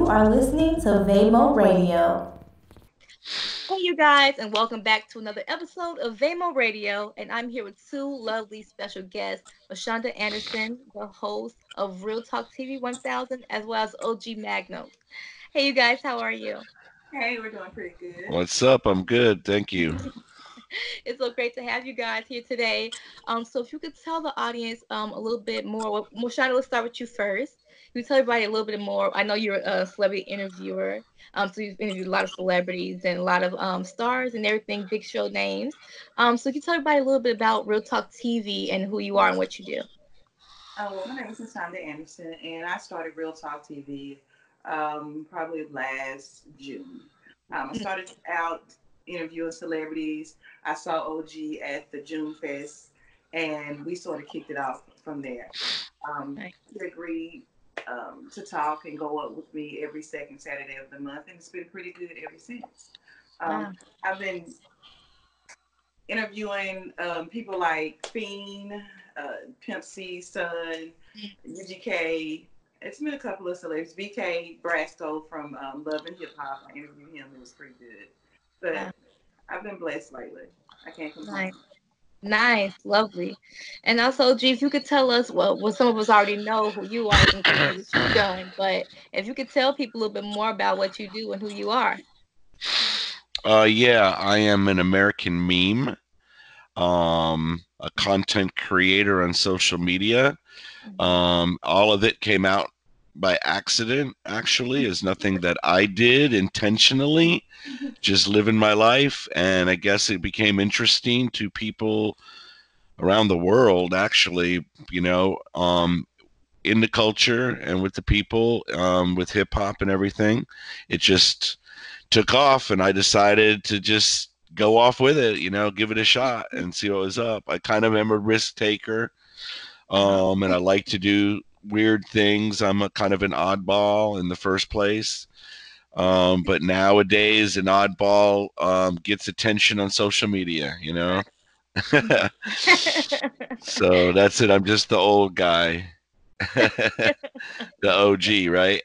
You are listening to Vamo Radio. Hey, you guys, and welcome back to another episode of Vamo Radio. And I'm here with two lovely special guests, Mashunda Anderson, the host of Real Talk TV 1000, as well as OG Magnum. Hey, you guys, how are you? Hey, we're doing pretty good. What's up? I'm good, thank you. It's so great to have you guys here today. So if you could tell the audience a little bit more, well, Mashunda, let's start with you first. You tell everybody a little bit more. I know you're a celebrity interviewer, so you've interviewed a lot of celebrities and a lot of stars and everything, big show names. So can you tell everybody a little bit about Real Talk TV and who you are and what you do? Well, my name is Mashunda Anderson, and I started Real Talk TV probably last June. I started out interviewing celebrities. I saw OG at the June Fest, and we sort of kicked it off from there. Nice. He agreed to talk and go up with me every second Saturday of the month, and it's been pretty good ever since. Um, Wow. I've been interviewing people like Fiend, Pimp C's son, UGK. It's been a couple of celebrities. BK Brasco from Love and Hip Hop. I interviewed him. It was pretty good. Wow. But I've been blessed lately. I can't complain. Nice. Nice, lovely. And also, G, if you could tell us, well, some of us already know who you are and the things that you've done, but if you could tell people a little bit more about what you do and who you are. Yeah, I am an American meme, a content creator on social media. Mhm. All of it came out by accident, actually, is nothing that I did intentionally, just living my life. And I guess it became interesting to people around the world, actually, in the culture and with the people, with hip hop and everything. It just took off, and I decided to just go off with it, give it a shot and see what was up. I kind of am a risk taker, Uh-huh. and I like to do weird things. I'm a kind of an oddball in the first place. But nowadays, an oddball gets attention on social media. So that's it. I'm just the old guy, the OG, right?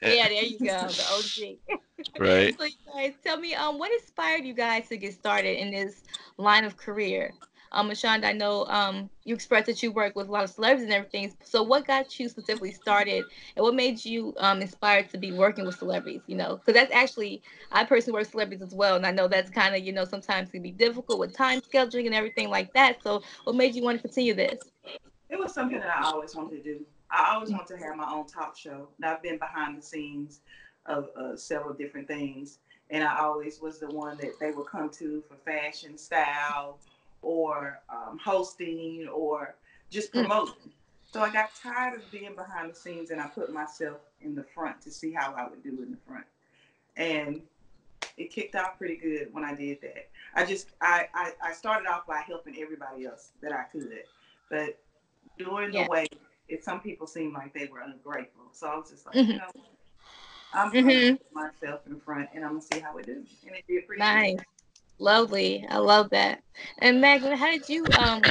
Yeah, there you go, the OG. Right. So you guys tell me, what inspired you guys to get started in this line of career? Mashonda, I know you expressed that you work with a lot of celebrities and everything. So what got you specifically started, and what made you inspired to be working with celebrities? Because that's actually I personally work with celebrities as well, and I know that's kind of sometimes can be difficult with time scheduling and everything like that. So what made you want to continue this? It was something that I always wanted to do. I always wanted to have my own talk show. And I've been behind the scenes of several different things, and I always was the one that they would come to for fashion, style, or hosting, or just Mm, promoting. So I got tired of being behind the scenes, and I put myself in the front to see how I would do in the front. And it kicked off pretty good when I did that. I started off by helping everybody else that I could, but doing the yeah. way it some people seemed like they were ungrateful. So I was just like, Hmm. I'm gonna Hmm. put myself in front and I'm gonna see how it do. And it did pretty good. Nice, lovely. I love that. And Megan, how did you can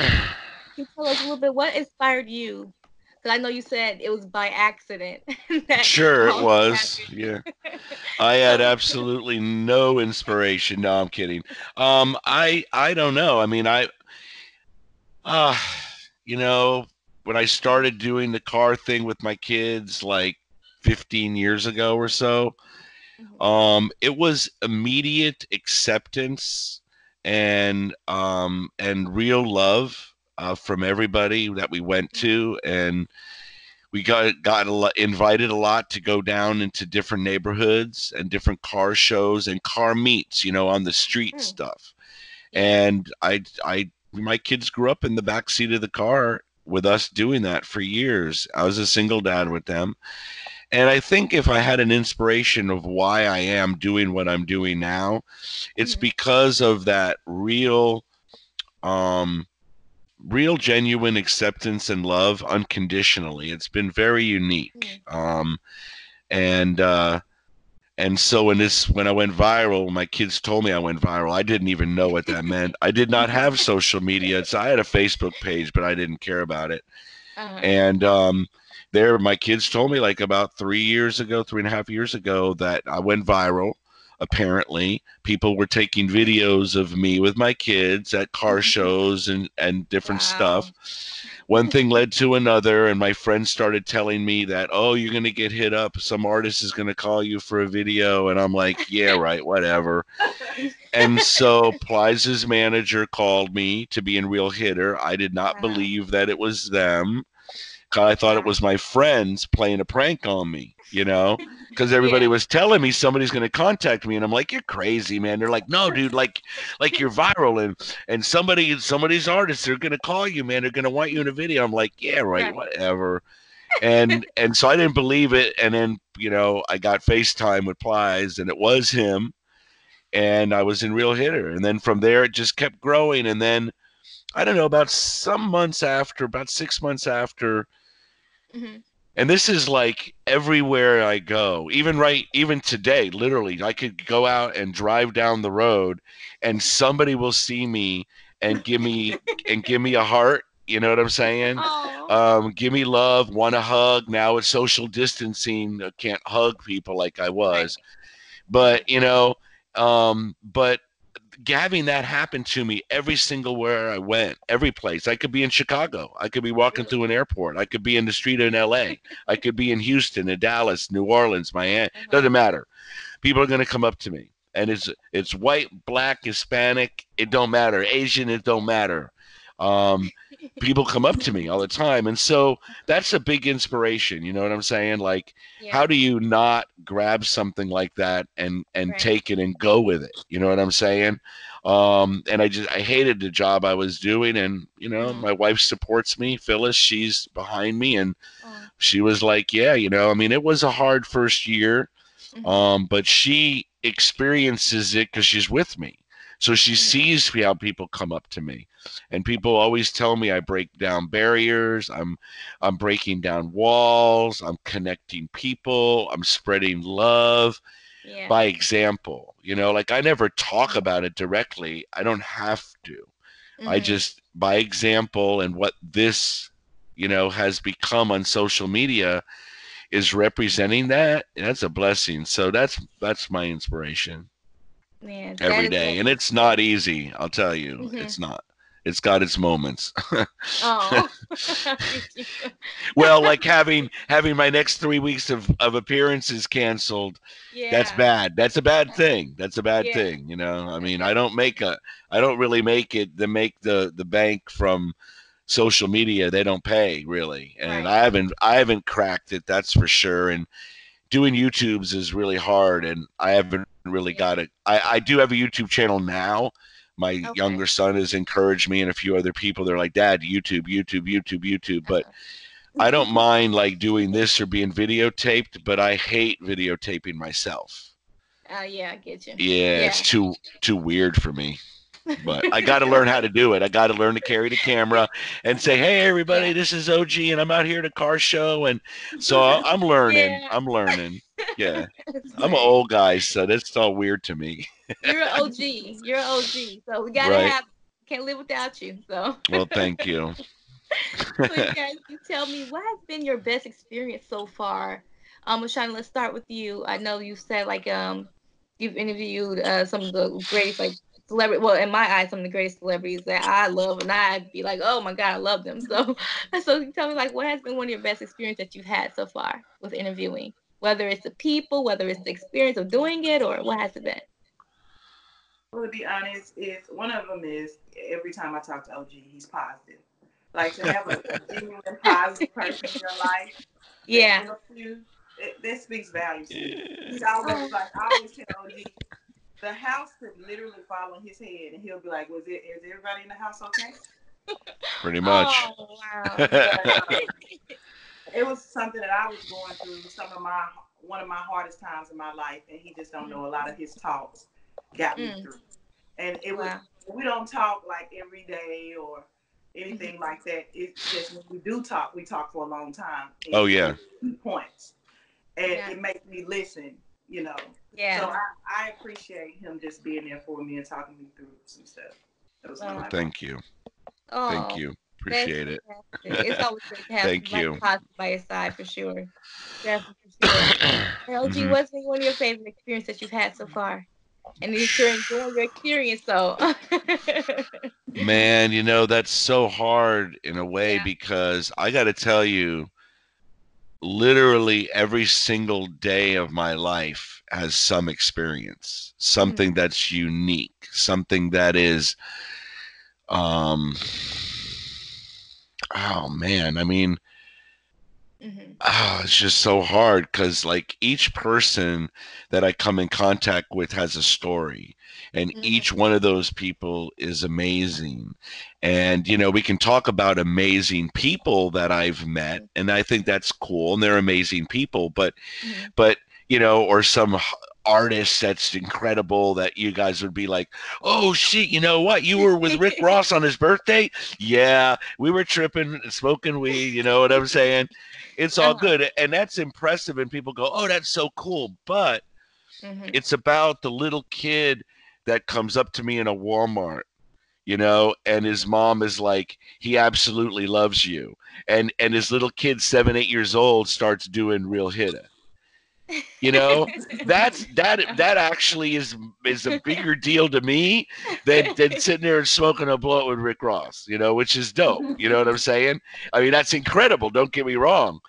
you tell us a little bit what inspired you? Because I know you said it was by accident that Sure, it all this was. Yeah. happened. I had So, absolutely no inspiration. No, I'm kidding. I don't know. I mean, uh you know, when I started doing the car thing with my kids like 15 years ago or so, mhm, it was immediate acceptance and real love from everybody that we went to, and we got invited a lot to go down into different neighborhoods and different car shows and car meets, on the street mm, stuff. yeah, And my kids grew up in the back seat of the car with us doing that for years. I was a single dad with them. And I think if I had an inspiration of why I am doing what I'm doing now, it's mhm, because of that um, real genuine acceptance and love unconditionally. It's been very unique. mm, And and so when I went viral, my kids told me I went viral. I didn't even know what that meant. I did not have social media. So I had a Facebook page, but I didn't care about it. uh-huh, And my kids told me like about 3 years ago, 3.5 years ago, that I went viral. Apparently, people were taking videos of me with my kids at car shows and different stuff. Wow. One thing led to another, and my friends started telling me that, oh, you're going to get hit up. Some artist is going to call you for a video. And I'm like, yeah, right, whatever. And so Plies' manager called me to be in Real Hitter. I did not Wow. believe that it was them. I thought it Wow. was my friends playing a prank on me, because everybody Yeah. was telling me somebody's going to contact me, and I'm like, "You're crazy, man." They're like, "No, dude, like you're viral, and somebody's artists, they're going to call you, man. They're going to want you in a video." I'm like, "Yeah, right, Right. whatever." And so I didn't believe it, and then I got FaceTime with Plies, and it was him, and I was in Real Hitter, and then from there it just kept growing, and then I don't know, about some months after, about 6 months after. Hmm. And this is like everywhere I go, even today, literally, I could go out and drive down the road and somebody will see me and give me a heart. You know what I'm saying? Oh. Give me love, want a hug. Now it's social distancing. I can't hug people like I Right. was. Right. But, but having that happen to me every single where I went, every place. I could be in Chicago. I could be walking Really? through an airport. I could be in the street in LA. I could be in Houston, in Dallas, New Orleans, Miami. Uh-huh. Doesn't matter. People are going to come up to me. And it's white, black, Hispanic, it don't matter. Asian, it don't matter. Um, People come up to me all the time. And so that's a big inspiration. You know what I'm saying? Like, how Yeah. do you not grab something like that and Right. take it and go with it? You know what I'm saying? And I hated the job I was doing, and Mm-hmm. my wife supports me. Phyllis, she's behind me, and Oh. she was like, yeah, I mean, it was a hard first year, Mm-hmm. but she experiences it because she's with me. So she Mm-hmm. sees how people come up to me, and people always tell me I break down barriers. I'm breaking down walls. I'm connecting people. I'm spreading love Yeah. by example. Like I never talk Mm-hmm. about it directly. I don't have to. I Mm-hmm. just by example, and what this has become on social media is representing that. That's a blessing. So that's my inspiration Man, that every is day, and awesome. it's not easy, I'll tell you. Mm-hmm. It's not. It's got its moments. Oh. Thank you. Well, like having my next 3 weeks of appearances canceled, that's Yeah. bad. That's a bad thing. That's a bad Yeah. thing. I That's mean, definitely. I don't really make it to make the bank from social media. They don't pay really, and Right. I haven't cracked it. That's for sure. And doing YouTubes is really hard, and I haven't really got it. Yeah. I do have a YouTube channel now. My younger Okay. son has encouraged me, and a few other people. They're like, "Dad, YouTube, YouTube, YouTube, YouTube." But Uh-huh. I don't mind like doing this or being videotaped, but I hate videotaping myself. Yeah, I get you. Yeah, it's Yeah. too weird for me. But I got to learn how to do it. I got to learn to carry the camera and say, "Hey, everybody, Yeah. this is OG, and I'm out here at a car show." And so I'm learning. Yeah. I'm learning. Yeah, That's I'm an great. old guy, so that's all weird to me. You're an OG. You're an OG. So we gotta Right. have can't live without you. So Well, thank you. so you guys you tell me what has been your best experience so far? Shana, let's start with you. I know you said like you've interviewed some of the greatest like celebrity well in my eyes some of the greatest celebrities that I love and I'd be like, oh my God, I love them. So so you tell me like what has been one of your best experience that you've had so far with interviewing? Whether it's the people, whether it's the experience of doing it or what has it been? Well, to be honest, is one of them is every time I talk to OG, he's positive. Like to have a genuine positive person in your life that Yeah. helps you, that speaks volumes to me. He's Yeah. always Oh, like I always tell OG, the house could literally fall on his head, and he'll be like, "Was it? Is everybody in the house okay?" Pretty much. oh wow. But it was something that I was going through. Some of my one of my hardest times in my life, and he just don't Mhm. know a lot of his talks got me Mm, through. And it was wow. we don't talk like every day or Mhm. anything like that. It's just when we do talk, we talk for a long time, and Oh he yeah. gives key points, and Yeah. it makes me listen. You know, so Yeah. I appreciate him just being there for me and talking me through some stuff. That was one of Oh. my best. Thank you. Thank Oh. you. That's Appreciate it. fantastic. It's always great to have Thank somebody you. positive by your side for sure. Definitely for sure. And OG, Mhm. what's been one of your favorite experiences you've had so far? And if you're enjoying your experience, so Man, that's so hard in a way yeah. because I got to tell you, literally every single day of my life has some experience, Mm-hmm. something that's unique, something that is, um, oh man, I mean, Mm-hmm. it's just so hard because, like, each person that I come in contact with has a story, and Mm-hmm. each one of those people is amazing. And, we can talk about amazing people that I've met, and I think that's cool, and they're amazing people, Mm-hmm. but or some artist that's incredible that you guys would be like, oh shit, you know what, you were with Rick Ross on his birthday. Yeah, we were tripping and smoking weed, you know what I'm saying? It's all Uh-huh. good, and that's impressive, and people go, oh, that's so cool. But Mm-hmm. it's about the little kid that comes up to me in a Walmart, and his mom is like, he absolutely loves you, and his little kid, 7 8 years old, starts doing real hitter. You know, that actually is a bigger deal to me than sitting there and smoking a blunt with Rick Ross, which is dope. You know what I'm saying? I mean, that's incredible. Don't get me wrong.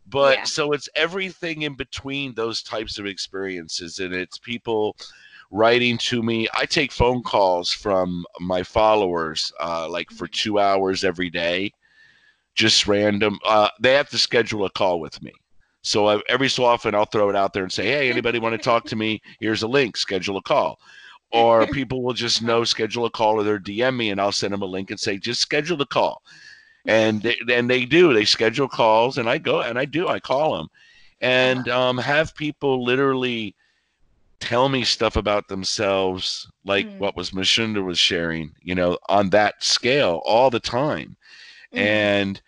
But Yeah. so it's everything in between those types of experiences, and it's people writing to me. I take phone calls from my followers, like for 2 hours every day, just random. They have to schedule a call with me. So every so often I'll throw it out there and say, hey, anybody want to talk to me? Here's a link, schedule a call. Or people will just know, schedule a call, or they'll DM me and I'll send them a link and say, just schedule the call. And they do. They schedule calls, and I go and I call them, Uh-huh. and have people literally tell me stuff about themselves, like Mm-hmm. what was Mashunda was sharing, on that scale all the time. Mm-hmm. And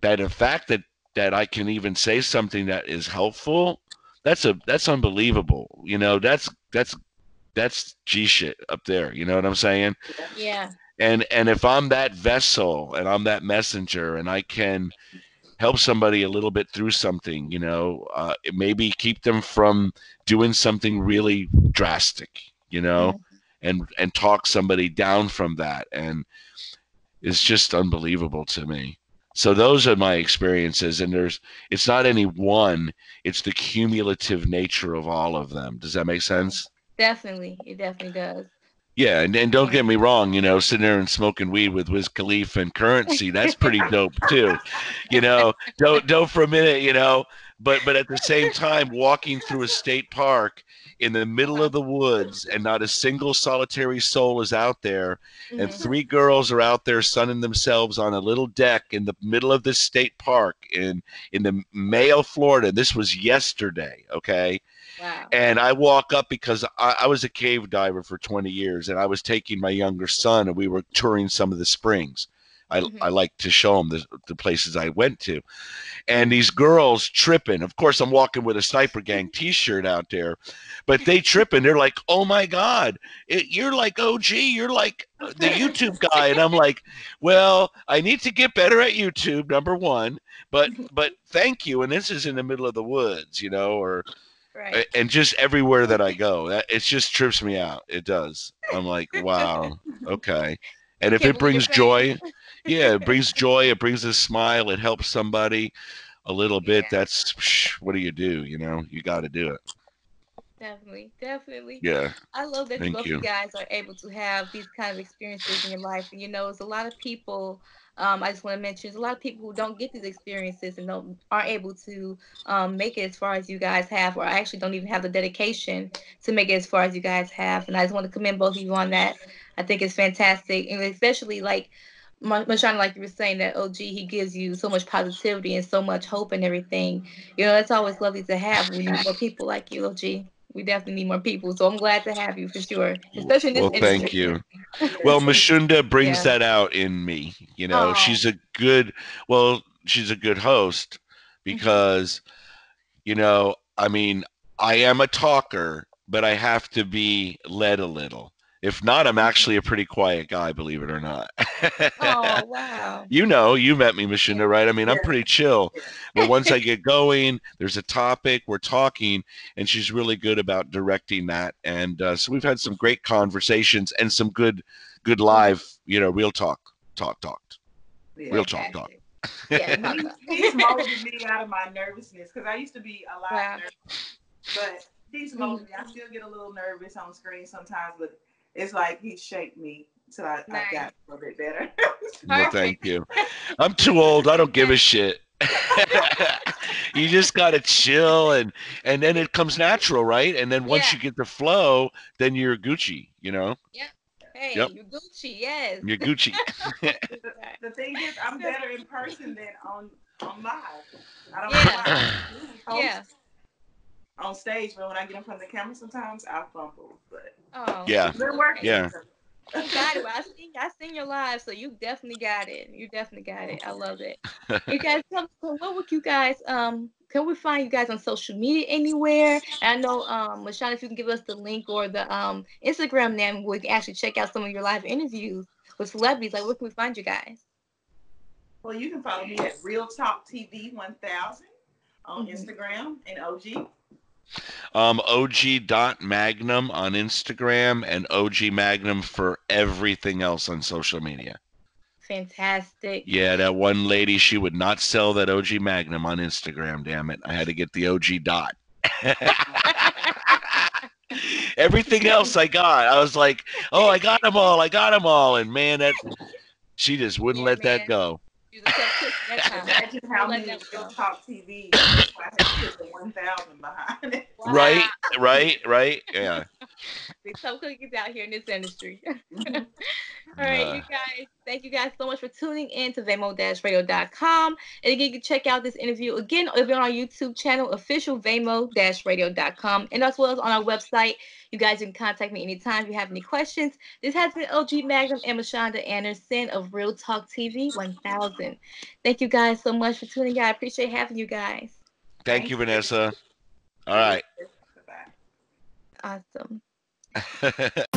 that the fact that I can even say something that is helpful, that's unbelievable. That's G shit up there. You know what I'm saying? Yeah. And if I'm that vessel and I'm that messenger and I can help somebody a little bit through something, maybe keep them from doing something really drastic, Mm-hmm. and talk somebody down from that, and it's just unbelievable to me. So those are my experiences, and it's not any one, it's the cumulative nature of all of them. Does that make sense? Definitely. It definitely does. Yeah, and don't Yeah. get me wrong, sitting there and smoking weed with Wiz Khalifa and Currency, that's pretty dope too. Don't for a minute, but at the same time, walking through a state park in the middle Uh-huh. of the woods and not a single solitary soul is out there, and Mm-hmm. three girls are out there sunning themselves on a little deck in the middle of this state park in the Mayo, Florida. This was yesterday, okay? Wow. And I walk up because I was a cave diver for 20 years, and I was taking my younger son, and we were touring some of the springs. I Mm-hmm. like to show him the places I went to. And these girls tripping. Of course, I'm walking with a Sniper Gang t-shirt out there, but they tripping. They're like, oh my God, you're like OG. You're like the YouTube guy. And I'm like, well, I need to get better at YouTube, number one. But thank you. And this is in the middle of the woods, or Right. and just everywhere that I go, it just trips me out. It does. I'm like, wow, okay. And if Can't it believe you're brings saying joy, yeah, it brings joy. It brings a smile. It helps somebody a little bit. yeah. That's what do you do? You got to do it. Definitely, definitely. Yeah. I love that Thank both you you. guys are able to have these kind of experiences in your life. And it's a lot of people. I just want to mention, there's a lot of people who don't get these experiences and aren't able to make it as far as you guys have, or actually don't even have the dedication to make it as far as you guys have. And I just want to commend both of you on that. I think it's fantastic, and especially like Mashana, like you were saying, that OG, he gives you so much positivity and so much hope and everything. That's always lovely to have. We need more people like you, OG. We definitely need more people. So I'm glad to have you for sure, especially in this Well, thank industry. you. Well, Mashunda brings Yeah. that out in me. Oh. She's a good host Hmm. because, I mean, I am a talker, but I have to be led a little. If not, I'm actually a pretty quiet guy, believe it or not. Oh, wow. You know, you met me, Mashunda, right? I mean, I'm Yeah. pretty chill. Yeah. But once I get going, there's a topic, we're talking, and she's really good about directing that. And so we've had some great conversations and some good live, real talk, Yeah. real talk. Fantastic. Yeah, talk, talk. He's molded me out of my nervousness because I used to be a lot Wow. nervous, but he's Mhm. molded me. I still get a little nervous on screen sometimes, but it's like he shaped me till I've Nice. got a little bit better. Well, Perfect. thank you. I'm too old. I don't give a shit. You just gotta chill, and then it comes natural, right? And then once Yeah. you get the flow, then you're Gucci, you know? Yep. Hey, Yep, you Gucci. Yes. you're Gucci. The thing is, I'm better in person than on live. I don't know Yeah. why. I do Yeah. host on stage, but when I get in front of the camera, sometimes I fumble. But Oh. Yeah, it's been Hey, working. yeah. you got it. Well, I seen your live, so you definitely got it. You definitely got it. I love it. You guys, so what would you guys can we find you guys on social media anywhere? And I know Mashana, if you can give us the link or the Instagram name, we can actually check out some of your live interviews with celebrities. Like, where can we find you guys? Well, you can follow me at Real Talk TV 1000 on Mhm. Instagram and OG. OG.Magnum on Instagram and OG Magnum for everything else on social media. Fantastic. Yeah, that one lady, she would not sell that OG Magnum on Instagram, damn it. I had to get the OG dot. Everything else I got, I was like, oh, I got them all. I got them all. And man, she just wouldn't Yeah, let that man. go. She was a tough cookie that time. Imagine how Don't let many that Real go. Talk TVs. That's why I had to put the 1000 behind it. Wow. Right, right. Yeah. There's tough cookies out here in this industry. Mhm. All right, Uh, you guys. Thank you guys so much for tuning in to Vamo-radio.com. And again, you can check out this interview again. It'll be on our YouTube channel, official Vamo-radio.com, and as well as on our website. You guys can contact me anytime if you have any questions. This has been OG Magnum and Mashonda Anderson of Real Talk TV 1000. Thank you guys so much for tuning in. I appreciate having you guys. Thank you, Thank you. Vanessa. All You're right. welcome. Bye-bye. Awesome.